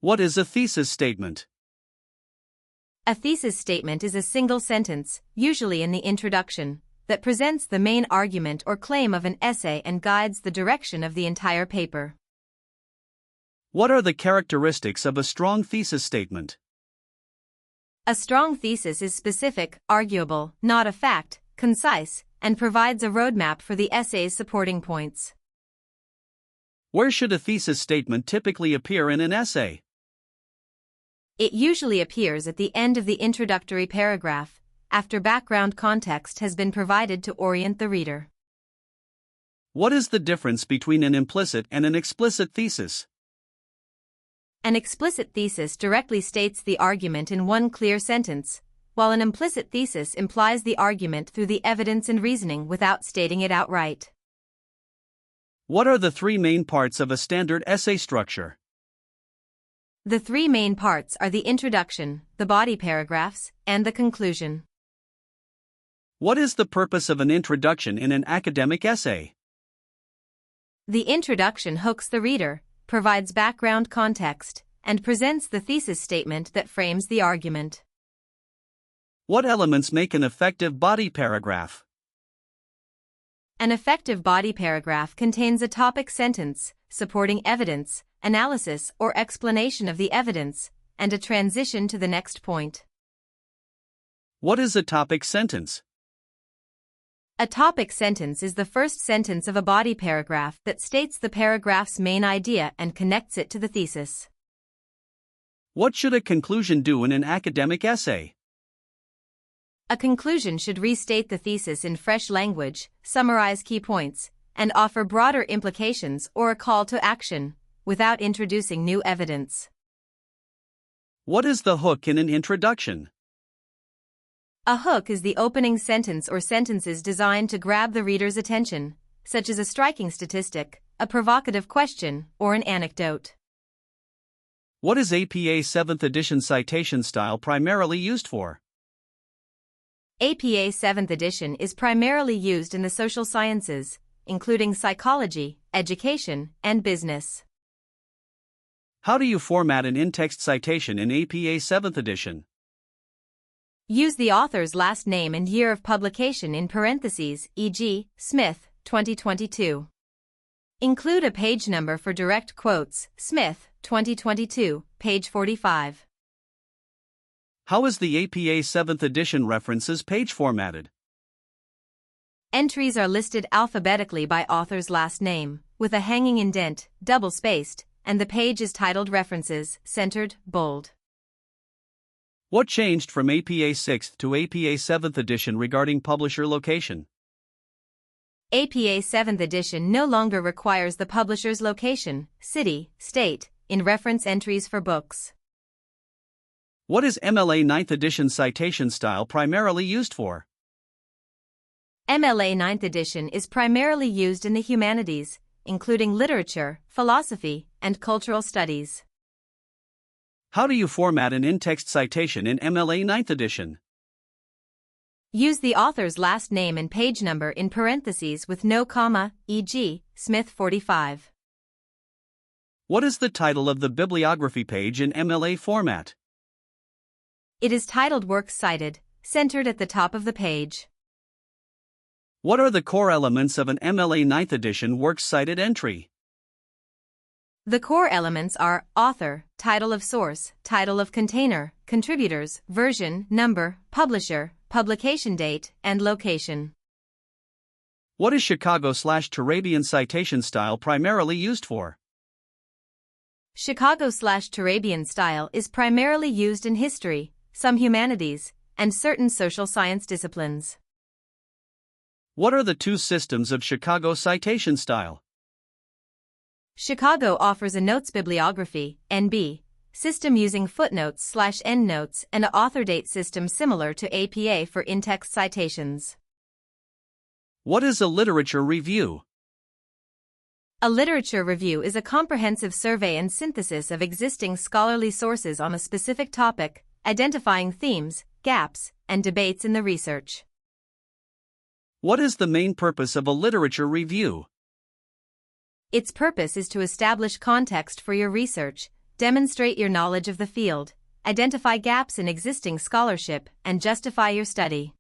What is a thesis statement? A thesis statement is a single sentence, usually in the introduction, that presents the main argument or claim of an essay and guides the direction of the entire paper. What are the characteristics of a strong thesis statement? A strong thesis is specific, arguable, not a fact, concise, and provides a roadmap for the essay's supporting points. Where should a thesis statement typically appear in an essay? It usually appears at the end of the introductory paragraph, after background context has been provided to orient the reader. What is the difference between an implicit and an explicit thesis? An explicit thesis directly states the argument in one clear sentence, while an implicit thesis implies the argument through the evidence and reasoning without stating it outright. What are the three main parts of a standard essay structure? The three main parts are the introduction, the body paragraphs, and the conclusion. What is the purpose of an introduction in an academic essay? The introduction hooks the reader, provides background context, and presents the thesis statement that frames the argument. What elements make an effective body paragraph? An effective body paragraph contains a topic sentence, supporting evidence, analysis or explanation of the evidence, and a transition to the next point. What is a topic sentence? A topic sentence is the first sentence of a body paragraph that states the paragraph's main idea and connects it to the thesis. What should a conclusion do in an academic essay? A conclusion should restate the thesis in fresh language, summarize key points, and offer broader implications or a call to action, without introducing new evidence. What is the hook in an introduction? A hook is the opening sentence or sentences designed to grab the reader's attention, such as a striking statistic, a provocative question, or an anecdote. What is APA 7th edition citation style primarily used for? APA 7th edition is primarily used in the social sciences, including psychology, education, and business. How do you format an in-text citation in APA 7th edition? Use the author's last name and year of publication in parentheses, e.g., Smith, 2022. Include a page number for direct quotes, Smith, 2022, page 45. How is the APA 7th edition references page formatted? Entries are listed alphabetically by author's last name, with a hanging indent, double-spaced, and the page is titled References, centered, bold. What changed from APA 6th to APA 7th edition regarding publisher location? APA 7th edition no longer requires the publisher's location, city, state, in reference entries for books. What is MLA 9th edition citation style primarily used for? MLA 9th edition is primarily used in the humanities, including literature, philosophy, and cultural studies. How do you format an in-text citation in MLA 9th edition? Use the author's last name and page number in parentheses with no comma, e.g., Smith 45. What is the title of the bibliography page in MLA format? It is titled Works Cited, centered at the top of the page. What are the core elements of an MLA 9th edition Works Cited entry? The core elements are author, title of source, title of container, contributors, version, number, publisher, publication date, and location. What is Chicago/Turabian citation style primarily used for? Chicago/Turabian style is primarily used in history, some humanities, and certain social science disciplines. What are the two systems of Chicago citation style? Chicago offers a notes bibliography, NB, system using footnotes/endnotes and an author date system similar to APA for in-text citations. What is a literature review? A literature review is a comprehensive survey and synthesis of existing scholarly sources on a specific topic, identifying themes, gaps, and debates in the research. What is the main purpose of a literature review? Its purpose is to establish context for your research, demonstrate your knowledge of the field, identify gaps in existing scholarship, and justify your study.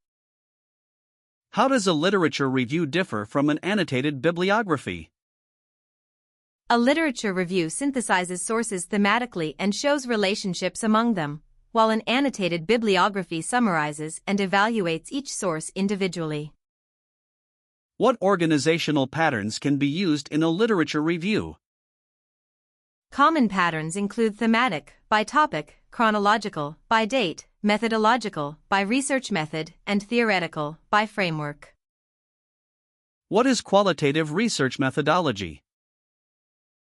How does a literature review differ from an annotated bibliography? A literature review synthesizes sources thematically and shows relationships among them, while an annotated bibliography summarizes and evaluates each source individually. What organizational patterns can be used in a literature review? Common patterns include thematic, by topic, chronological, by date, methodological, by research method, and theoretical, by framework. What is qualitative research methodology?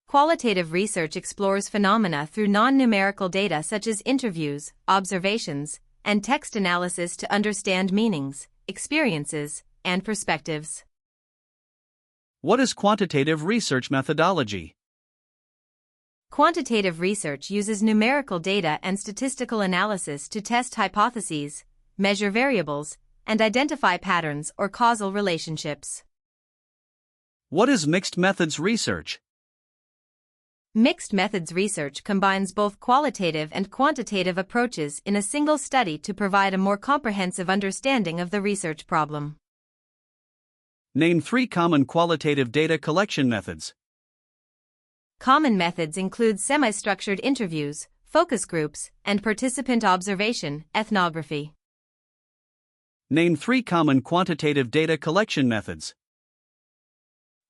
Qualitative research explores phenomena through non-numerical data such as interviews, observations, and text analysis to understand meanings, experiences, and perspectives. What is quantitative research methodology? Quantitative research uses numerical data and statistical analysis to test hypotheses, measure variables, and identify patterns or causal relationships. What is mixed methods research? Mixed methods research combines both qualitative and quantitative approaches in a single study to provide a more comprehensive understanding of the research problem. Name 3 common qualitative data collection methods. Common methods include semi-structured interviews, focus groups, and participant observation, ethnography. Name 3 common quantitative data collection methods.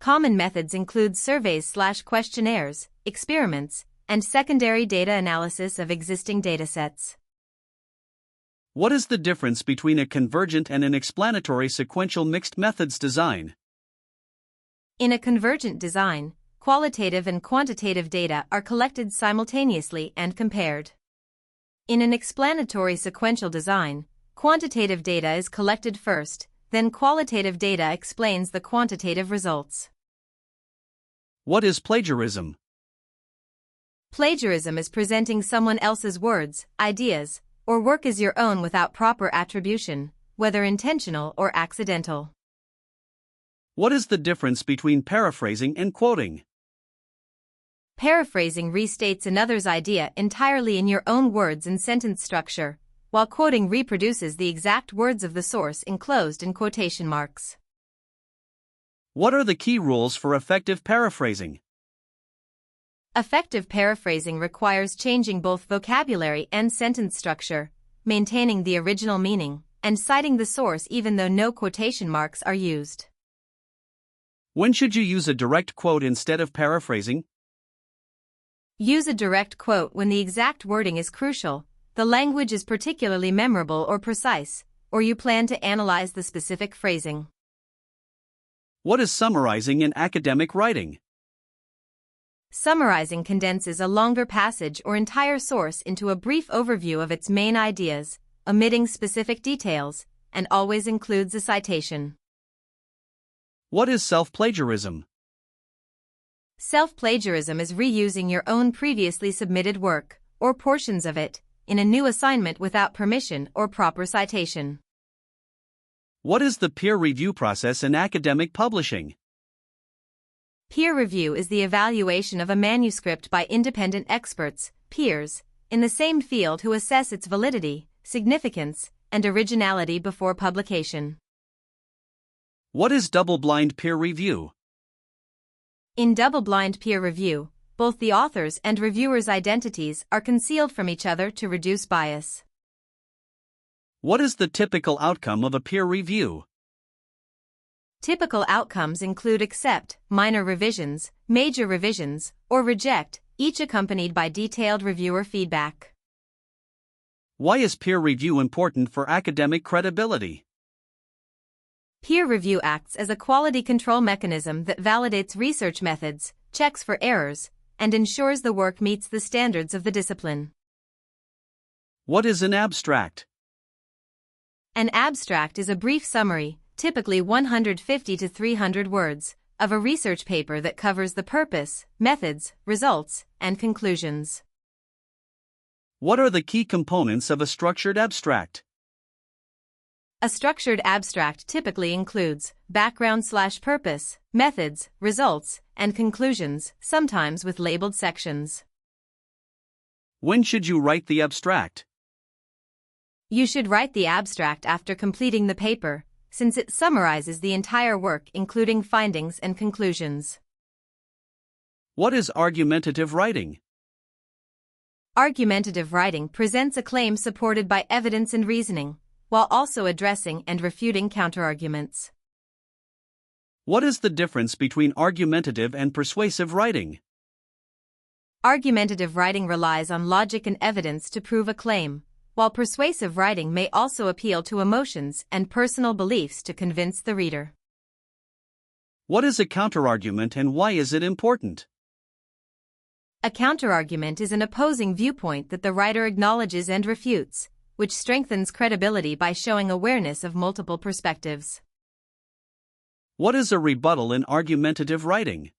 Common methods include surveys/questionnaires, experiments, and secondary data analysis of existing datasets. What is the difference between a convergent and an explanatory sequential mixed methods design? In a convergent design, qualitative and quantitative data are collected simultaneously and compared. In an explanatory sequential design, quantitative data is collected first, then qualitative data explains the quantitative results. What is plagiarism? Plagiarism is presenting someone else's words, ideas, or work as your own without proper attribution, whether intentional or accidental. What is the difference between paraphrasing and quoting? Paraphrasing restates another's idea entirely in your own words and sentence structure, while quoting reproduces the exact words of the source enclosed in quotation marks. What are the key rules for effective paraphrasing? Effective paraphrasing requires changing both vocabulary and sentence structure, maintaining the original meaning, and citing the source even though no quotation marks are used. When should you use a direct quote instead of paraphrasing? Use a direct quote when the exact wording is crucial, the language is particularly memorable or precise, or you plan to analyze the specific phrasing. What is summarizing in academic writing? Summarizing condenses a longer passage or entire source into a brief overview of its main ideas, omitting specific details, and always includes a citation. What is self-plagiarism? Self-plagiarism is reusing your own previously submitted work, or portions of it, in a new assignment without permission or proper citation. What is the peer review process in academic publishing? Peer review is the evaluation of a manuscript by independent experts, peers, in the same field who assess its validity, significance, and originality before publication. What is double-blind peer review? In double-blind peer review, both the author's and reviewer's identities are concealed from each other to reduce bias. What is the typical outcome of a peer review? Typical outcomes include accept, minor revisions, major revisions, or reject, each accompanied by detailed reviewer feedback. Why is peer review important for academic credibility? Peer review acts as a quality control mechanism that validates research methods, checks for errors, and ensures the work meets the standards of the discipline. What is an abstract? An abstract is a brief summary, typically 150 to 300 words, of a research paper that covers the purpose, methods, results, and conclusions. What are the key components of a structured abstract? A structured abstract typically includes background/purpose, methods, results, and conclusions, sometimes with labeled sections. When should you write the abstract? You should write the abstract after completing the paper, since it summarizes the entire work including findings and conclusions. What is argumentative writing? Argumentative writing presents a claim supported by evidence and reasoning, while also addressing and refuting counterarguments. What is the difference between argumentative and persuasive writing? Argumentative writing relies on logic and evidence to prove a claim, while persuasive writing may also appeal to emotions and personal beliefs to convince the reader. What is a counterargument and why is it important? A counterargument is an opposing viewpoint that the writer acknowledges and refutes, which strengthens credibility by showing awareness of multiple perspectives. What is a rebuttal in argumentative writing?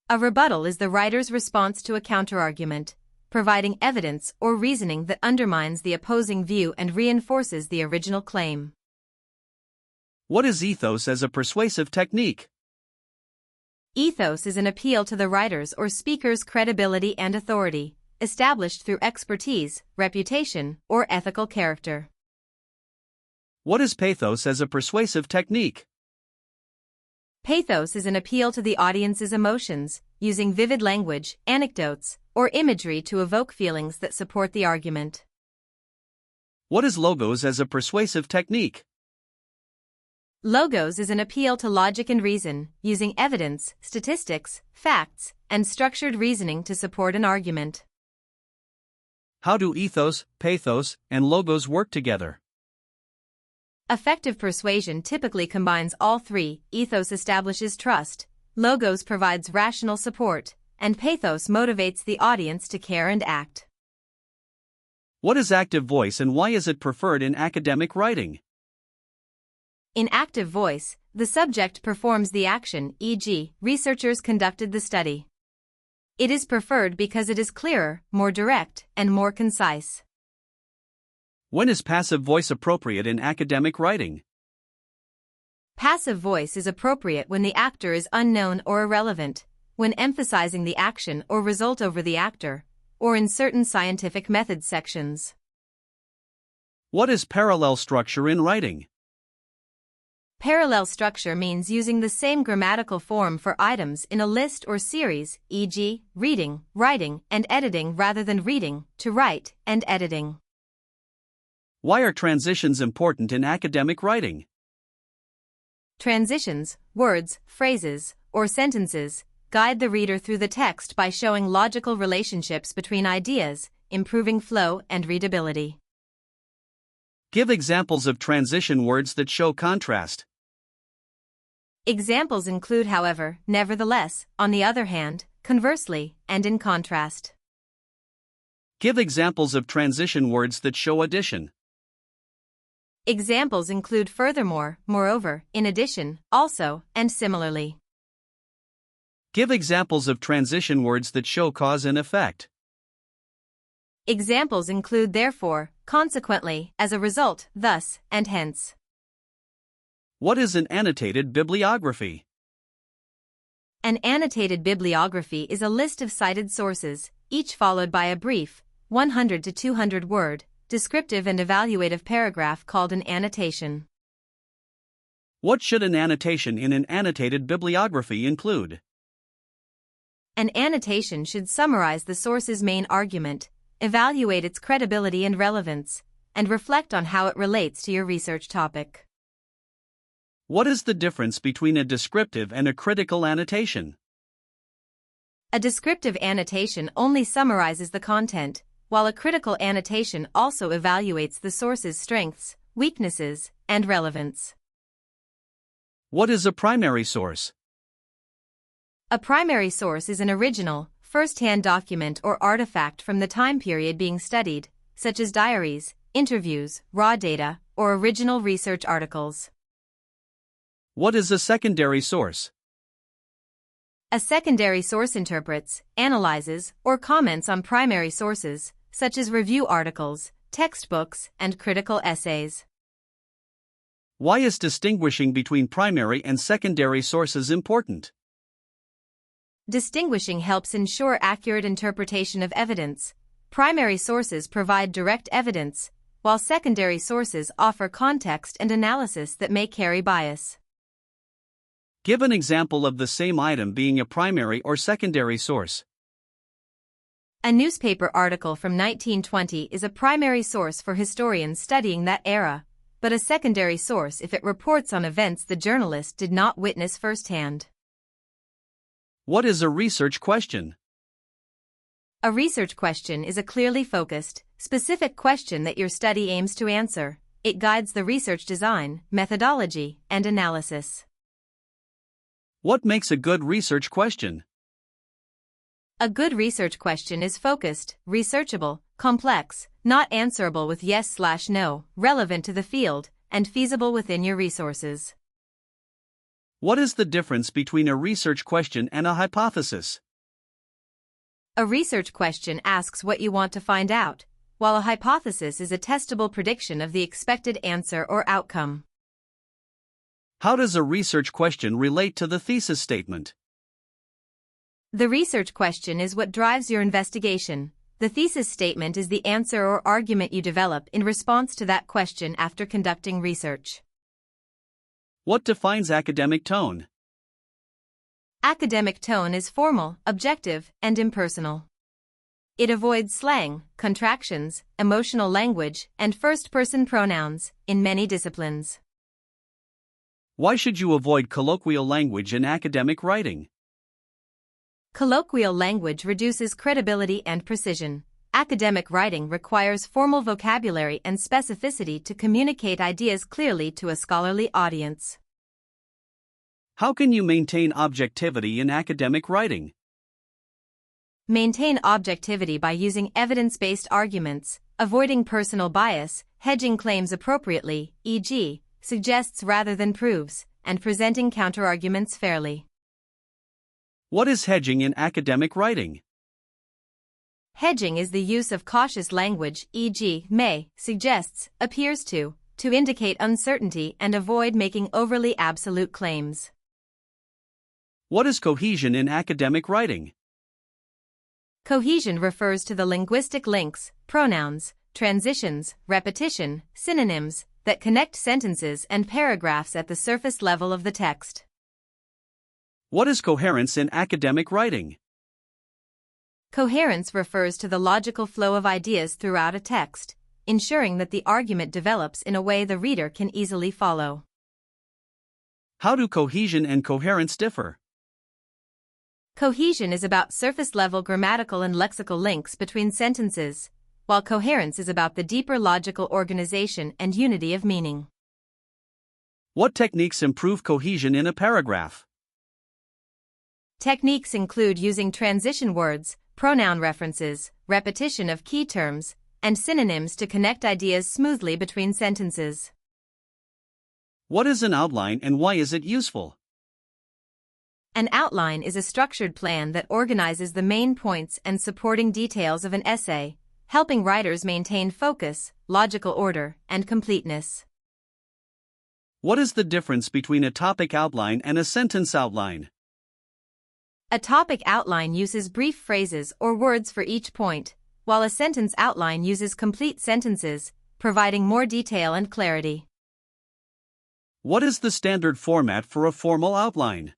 A rebuttal is the writer's response to a counterargument, providing evidence or reasoning that undermines the opposing view and reinforces the original claim. What is ethos as a persuasive technique? Ethos is an appeal to the writer's or speaker's credibility and authority, established through expertise, reputation, or ethical character. What is pathos as a persuasive technique? Pathos is an appeal to the audience's emotions, using vivid language, anecdotes, or imagery to evoke feelings that support the argument. What is logos as a persuasive technique? Logos is an appeal to logic and reason, using evidence, statistics, facts, and structured reasoning to support an argument. How do ethos, pathos, and logos work together? Effective persuasion typically combines all three. Ethos establishes trust, logos provides rational support, and pathos motivates the audience to care and act. What is active voice and why is it preferred in academic writing? In active voice, the subject performs the action, e.g., researchers conducted the study. It is preferred because it is clearer, more direct, and more concise. When is passive voice appropriate in academic writing? Passive voice is appropriate when the actor is unknown or irrelevant, when emphasizing the action or result over the actor, or in certain scientific methods sections. What is parallel structure in writing? Parallel structure means using the same grammatical form for items in a list or series, e.g., reading, writing, and editing rather than reading, to write, and editing. Why are transitions important in academic writing? Transitions, words, phrases, or sentences, guide the reader through the text by showing logical relationships between ideas, improving flow and readability. Give examples of transition words that show contrast. Examples include however, nevertheless, on the other hand, conversely, and in contrast. Give examples of transition words that show addition. Examples include furthermore, moreover, in addition, also, and similarly. Give examples of transition words that show cause and effect. Examples include therefore, consequently, as a result, thus, and hence. What is an annotated bibliography? An annotated bibliography is a list of cited sources, each followed by a brief, 100 to 200 word, descriptive and evaluative paragraph called an annotation. What should an annotation in an annotated bibliography include? An annotation should summarize the source's main argument, evaluate its credibility and relevance, and reflect on how it relates to your research topic. What is the difference between a descriptive and a critical annotation? A descriptive annotation only summarizes the content, while a critical annotation also evaluates the source's strengths, weaknesses, and relevance. What is a primary source? A primary source is an original, first-hand document or artifact from the time period being studied, such as diaries, interviews, raw data, or original research articles. What is a secondary source? A secondary source interprets, analyzes, or comments on primary sources, such as review articles, textbooks, and critical essays. Why is distinguishing between primary and secondary sources important? Distinguishing helps ensure accurate interpretation of evidence, Primary sources provide direct evidence, while secondary sources offer context and analysis that may carry bias. Give an example of the same item being a primary or secondary source. A newspaper article from 1920 is a primary source for historians studying that era, but a secondary source if it reports on events the journalist did not witness firsthand. What is a research question? A research question is a clearly focused, specific question that your study aims to answer. It guides the research design, methodology, and analysis. What makes a good research question? A good research question is focused, researchable, complex, not answerable with yes/no, relevant to the field, and feasible within your resources. What is the difference between a research question and a hypothesis? A research question asks what you want to find out, while a hypothesis is a testable prediction of the expected answer or outcome. How does a research question relate to the thesis statement? The research question is what drives your investigation. The thesis statement is the answer or argument you develop in response to that question after conducting research. What defines academic tone? Academic tone is formal, objective, and impersonal. It avoids slang, contractions, emotional language, and first-person pronouns in many disciplines. Why should you avoid colloquial language in academic writing? Colloquial language reduces credibility and precision. Academic writing requires formal vocabulary and specificity to communicate ideas clearly to a scholarly audience. How can you maintain objectivity in academic writing? Maintain objectivity by using evidence-based arguments, avoiding personal bias, hedging claims appropriately, e.g., suggests rather than proves, and presenting counterarguments fairly. What is hedging in academic writing? Hedging is the use of cautious language, e.g., may, suggests, appears to indicate uncertainty and avoid making overly absolute claims. What is cohesion in academic writing? Cohesion refers to the linguistic links, pronouns, transitions, repetition, synonyms, that connect sentences and paragraphs at the surface level of the text. What is coherence in academic writing? Coherence refers to the logical flow of ideas throughout a text, ensuring that the argument develops in a way the reader can easily follow. How do cohesion and coherence differ? Cohesion is about surface-level grammatical and lexical links between sentences, while coherence is about the deeper logical organization and unity of meaning. What techniques improve cohesion in a paragraph? Techniques include using transition words, pronoun references, repetition of key terms, and synonyms to connect ideas smoothly between sentences. What is an outline and why is it useful? An outline is a structured plan that organizes the main points and supporting details of an essay, helping writers maintain focus, logical order, and completeness. What is the difference between a topic outline and a sentence outline? A topic outline uses brief phrases or words for each point, while a sentence outline uses complete sentences, providing more detail and clarity. What is the standard format for a formal outline?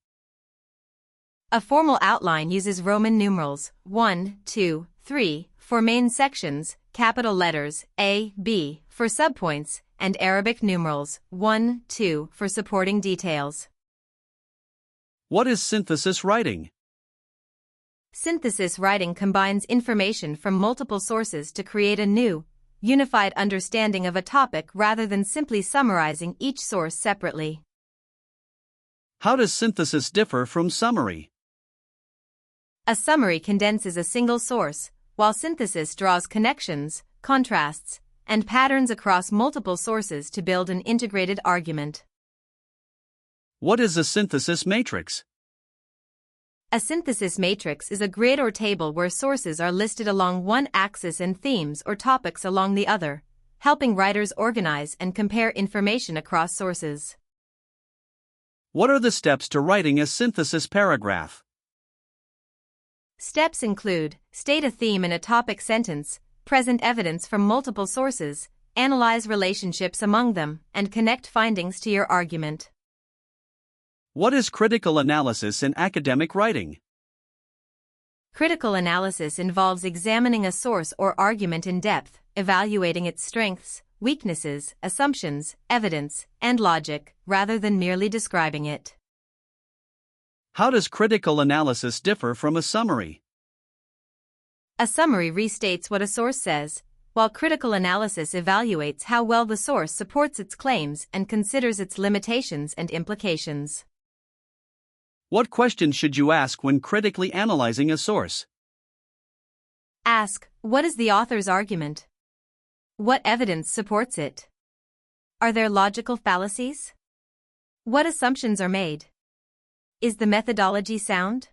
A formal outline uses Roman numerals 1, 2, 3 for main sections, capital letters A, B for subpoints, and Arabic numerals 1, 2 for supporting details. What is synthesis writing? Synthesis writing combines information from multiple sources to create a new, unified understanding of a topic rather than simply summarizing each source separately. How does synthesis differ from summary? A summary condenses a single source, while synthesis draws connections, contrasts, and patterns across multiple sources to build an integrated argument. What is a synthesis matrix? A synthesis matrix is a grid or table where sources are listed along one axis and themes or topics along the other, helping writers organize and compare information across sources. What are the steps to writing a synthesis paragraph? Steps include: state a theme in a topic sentence, present evidence from multiple sources, analyze relationships among them, and connect findings to your argument. What is critical analysis in academic writing? Critical analysis involves examining a source or argument in depth, evaluating its strengths, weaknesses, assumptions, evidence, and logic, rather than merely describing it. How does critical analysis differ from a summary? A summary restates what a source says, while critical analysis evaluates how well the source supports its claims and considers its limitations and implications. What questions should you ask when critically analyzing a source? Ask, what is the author's argument? What evidence supports it? Are there logical fallacies? What assumptions are made? Is the methodology sound?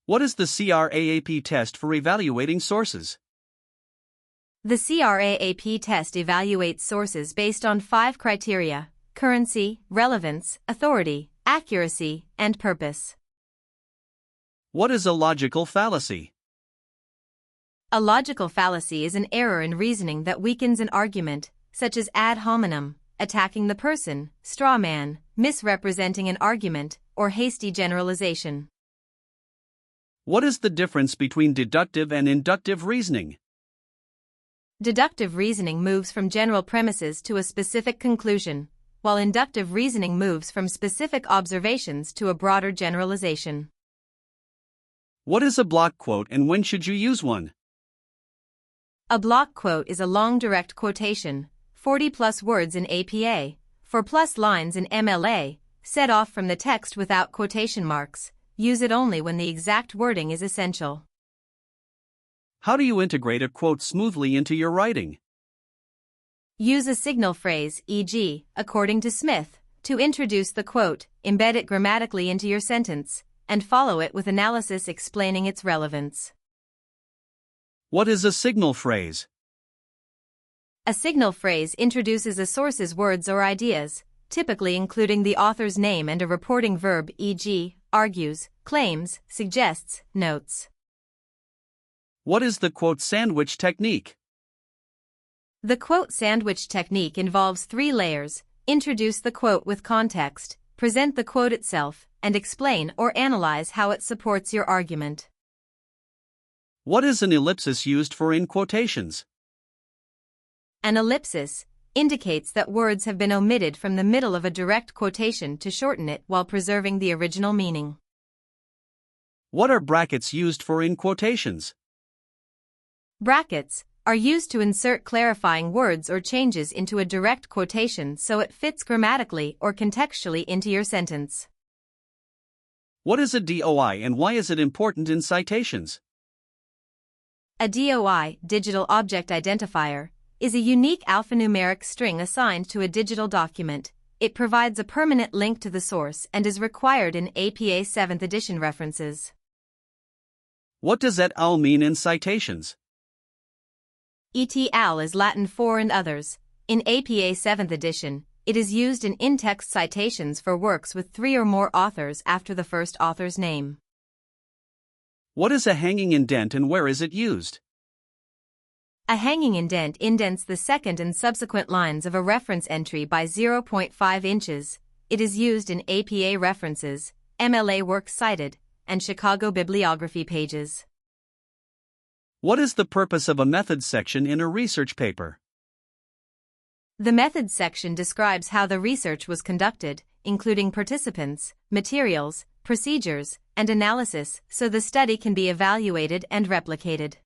What is the CRAAP test for evaluating sources? The CRAAP test evaluates sources based on 5 criteria: currency, relevance, authority, accuracy, and purpose. What is a logical fallacy? A logical fallacy is an error in reasoning that weakens an argument, such as ad hominem, attacking the person, straw man, misrepresenting an argument, or hasty generalization. What is the difference between deductive and inductive reasoning? Deductive reasoning moves from general premises to a specific conclusion, while inductive reasoning moves from specific observations to a broader generalization. What is a block quote and when should you use one? A block quote is a long direct quotation, 40+ words in APA, 4+ lines in MLA, set off from the text without quotation marks. Use it only when the exact wording is essential. How do you integrate a quote smoothly into your writing? Use a signal phrase, e.g., according to Smith, to introduce the quote, embed it grammatically into your sentence, and follow it with analysis explaining its relevance. What is a signal phrase? A signal phrase introduces a source's words or ideas, typically including the author's name and a reporting verb, e.g., argues, claims, suggests, notes. What is the quote sandwich technique? The quote sandwich technique involves 3 layers: introduce the quote with context, present the quote itself, and explain or analyze how it supports your argument. What is an ellipsis used for in quotations? An ellipsis indicates that words have been omitted from the middle of a direct quotation to shorten it while preserving the original meaning. What are brackets used for in quotations? Brackets are used to insert clarifying words or changes into a direct quotation so it fits grammatically or contextually into your sentence. What is a DOI and why is it important in citations? A DOI, digital object identifier, is a unique alphanumeric string assigned to a digital document. It provides a permanent link to the source and is required in APA 7th edition references. What does et al. Mean in citations? Et al. Is Latin for and others. In APA 7th edition, it is used in in-text citations for works with 3 or more authors after the first author's name. What is a hanging indent and where is it used? A hanging indent indents the second and subsequent lines of a reference entry by 0.5 inches. It is used in APA references, MLA works cited, and Chicago bibliography pages. What is the purpose of a methods section in a research paper? The methods section describes how the research was conducted, including participants, materials, procedures, and analysis, so the study can be evaluated and replicated.